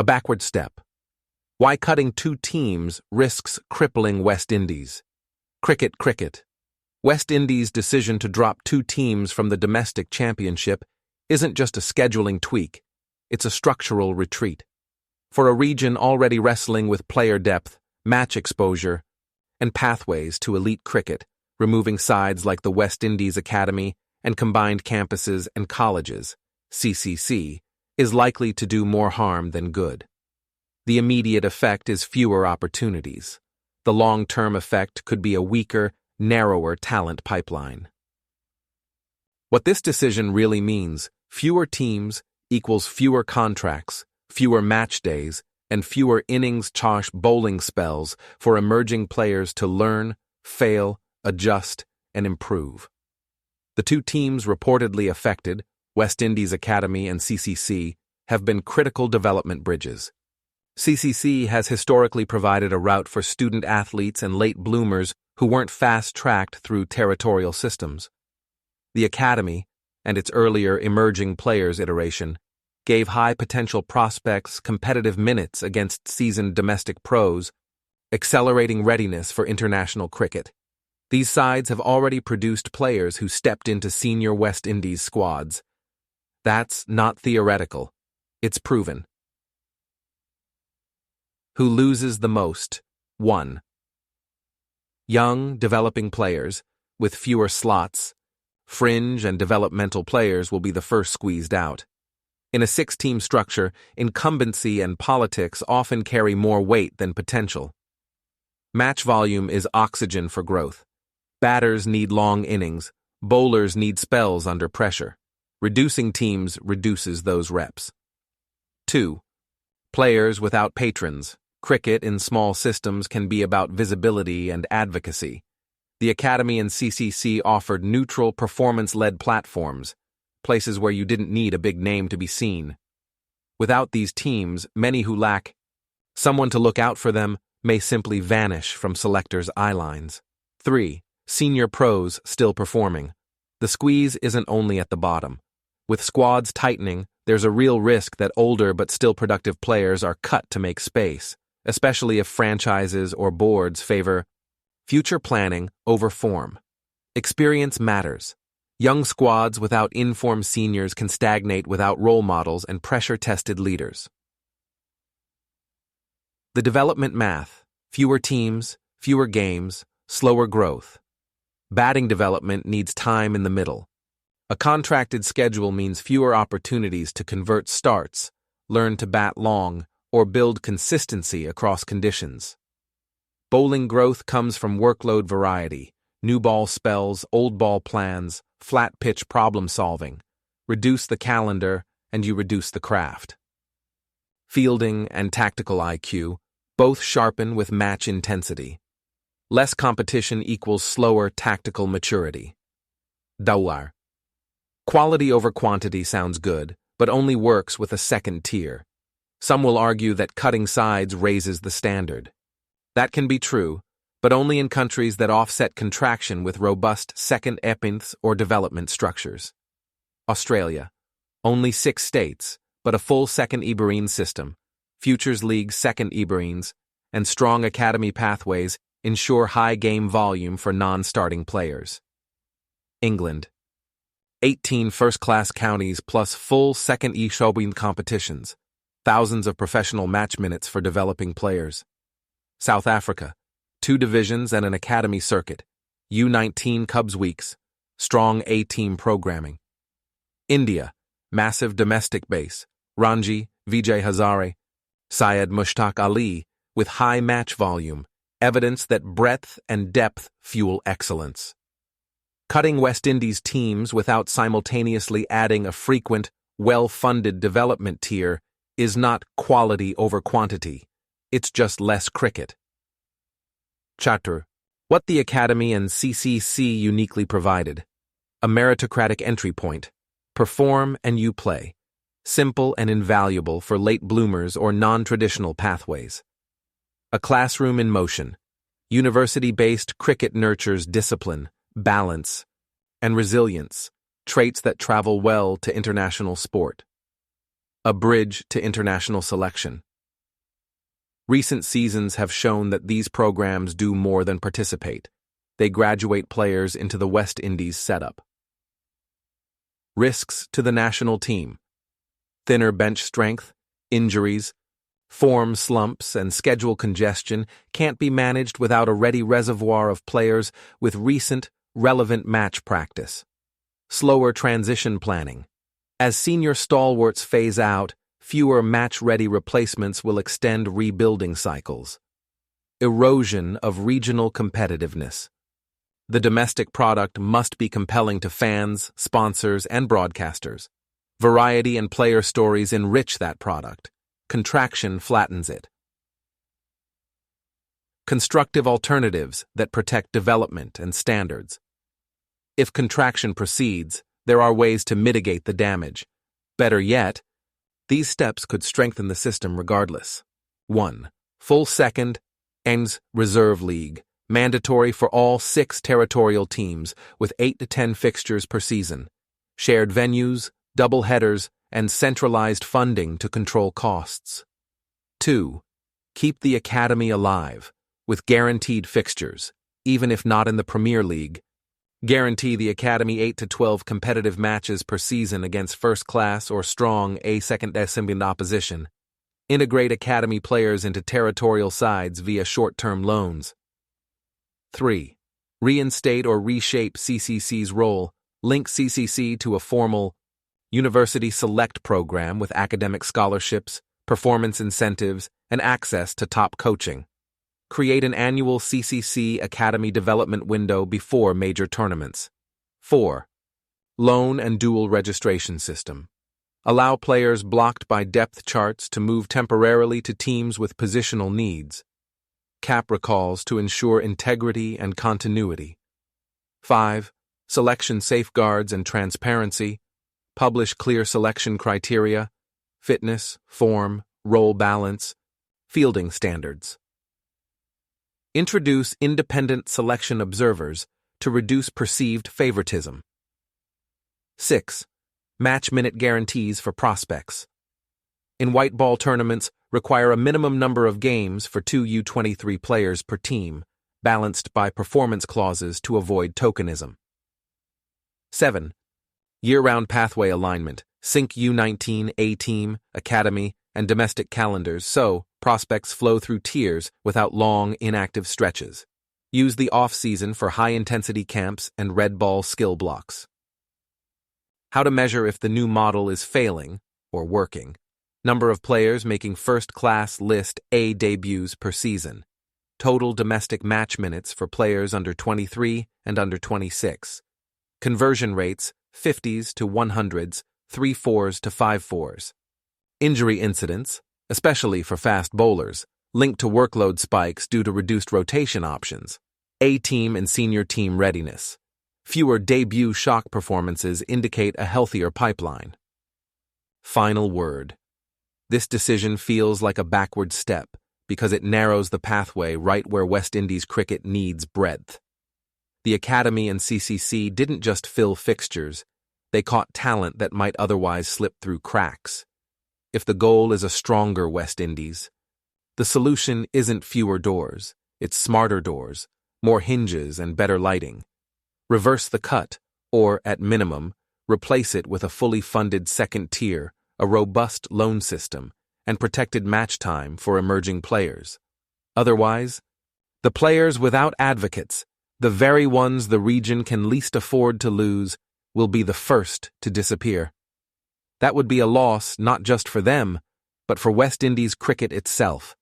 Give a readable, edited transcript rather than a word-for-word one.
A backward step. Why cutting two teams risks crippling West Indies. Cricket. West Indies' decision to drop two teams from the domestic championship isn't just a scheduling tweak, it's a structural retreat. For a region already wrestling with player depth, match exposure, and pathways to elite cricket, removing sides like the West Indies Academy and combined campuses and colleges, CCC, is likely to do more harm than good. The immediate effect is fewer opportunities. The long-term effect could be a weaker, narrower talent pipeline. What this decision really means, fewer teams equals fewer contracts, fewer match days, and fewer innings-bowling spells for emerging players to learn, fail, adjust, and improve. The two teams reportedly affected, West Indies Academy and CCC, have been critical development bridges. CCC has historically provided a route for student athletes and late bloomers who weren't fast-tracked through territorial systems. The Academy, and its earlier emerging players iteration, gave high-potential prospects competitive minutes against seasoned domestic pros, accelerating readiness for international cricket. These sides have already produced players who stepped into senior West Indies squads. That's not theoretical. It's proven. Who loses the most? 1. Young, developing players, with fewer slots. Fringe and developmental players will be the first squeezed out. In a 6-team structure, incumbency and politics often carry more weight than potential. Match volume is oxygen for growth. Batters need long innings, bowlers need spells under pressure. Reducing teams reduces those reps. 2. Players without patrons. Cricket in small systems can be about visibility and advocacy. The Academy and CCC offered neutral, performance-led platforms, places where you didn't need a big name to be seen. Without these teams, many who lack someone to look out for them may simply vanish from selectors' eye lines. 3. Senior pros still performing. The squeeze isn't only at the bottom. With squads tightening, there's a real risk that older but still productive players are cut to make space, especially if franchises or boards favor future planning over form. Experience matters. Young squads without informed seniors can stagnate without role models and pressure-tested leaders. The development math: fewer teams, fewer games, slower growth. Batting development needs time in the middle. A contracted schedule means fewer opportunities to convert starts, learn to bat long, or build consistency across conditions. Bowling growth comes from workload variety, new ball spells, old ball plans, flat pitch problem solving. Reduce the calendar, and you reduce the craft. Fielding and tactical IQ both sharpen with match intensity. Less competition equals slower tactical maturity. Dawar. Quality over quantity sounds good, but only works with a second tier. Some will argue that cutting sides raises the standard. That can be true, but only in countries that offset contraction with robust second epinths or development structures. Australia. Only 6 states, but a full second Ibarine system, Futures League second Ibarines, and strong academy pathways ensure high game volume for non-starting players. England. 18 first-class counties plus full second Ibarine competitions, thousands of professional match minutes for developing players. South Africa. 2 divisions and an academy circuit, U19 Cubs weeks, strong A-team programming. India. Massive domestic base, Ranji, Vijay Hazare, Syed Mushtaq Ali, with high match volume, evidence that breadth and depth fuel excellence. Cutting West Indies teams without simultaneously adding a frequent, well-funded development tier is not quality over quantity, it's just less cricket. Chatur. What the Academy and CCC uniquely provided. A meritocratic entry point. Perform and you play. Simple and invaluable for late bloomers or non-traditional pathways. A classroom in motion. University-based cricket nurtures discipline, balance, and resilience, traits that travel well to international sport. A bridge to international selection. Recent seasons have shown that these programs do more than participate. They graduate players into the West Indies setup. Risks to the national team: thinner bench strength, injuries, form slumps, and schedule congestion can't be managed without a ready reservoir of players with recent, relevant match practice. Slower transition planning: as senior stalwarts phase out, fewer match-ready replacements will extend rebuilding cycles. Erosion of regional competitiveness: the domestic product must be compelling to fans, sponsors, and broadcasters. Variety and player stories enrich that product. Contraction flattens it. Constructive alternatives that protect development and standards: if contraction proceeds, there are ways to mitigate the damage. Better yet, these steps could strengthen the system regardless. 1. Full second Innings Reserve League, mandatory for all 6 territorial teams, with 8 to 10 fixtures per season. Shared venues, double headers, and centralized funding to control costs. 2. Keep the academy alive, with guaranteed fixtures, even if not in the Premier League. Guarantee the academy 8 to 12 competitive matches per season against first-class or strong second-division opposition. Integrate academy players into territorial sides via short-term loans. 3. Reinstate or reshape CCC's role. Link CCC to a formal University Select program with academic scholarships, performance incentives, and access to top coaching. Create an annual CCC Academy development window before major tournaments. 4. Loan and dual registration system. Allow players blocked by depth charts to move temporarily to teams with positional needs. Cap recalls to ensure integrity and continuity. 5. Selection safeguards and transparency. Publish clear selection criteria, fitness, form, role balance, fielding standards. Introduce independent selection observers to reduce perceived favoritism. 6. Match minute guarantees for prospects. In white ball tournaments, require a minimum number of games for 2 U23 players per team, balanced by performance clauses to avoid tokenism. 7. Year-round pathway alignment. Sync U19, A-team, academy, and domestic calendars so prospects flow through tiers without long, inactive stretches. Use the off-season for high-intensity camps and red ball skill blocks. How to measure if the new model is failing or working. Number of players making first-class list A debuts per season. Total domestic match minutes for players under 23 and under 26. Conversion rates, 50s to 100s, 3-4s to 5-4s. Injury incidents, especially for fast bowlers, linked to workload spikes due to reduced rotation options. A-team and senior team readiness. Fewer debut shock performances indicate a healthier pipeline. Final word. This decision feels like a backward step because it narrows the pathway right where West Indies cricket needs breadth. The Academy and CCC didn't just fill fixtures, they caught talent that might otherwise slip through cracks. If the goal is a stronger West Indies, the solution isn't fewer doors, it's smarter doors, more hinges and better lighting. Reverse the cut, or, at minimum, replace it with a fully funded second tier, a robust loan system, and protected match time for emerging players. Otherwise, the players without advocates, the very ones the region can least afford to lose, will be the first to disappear. That would be a loss not just for them, but for West Indies cricket itself.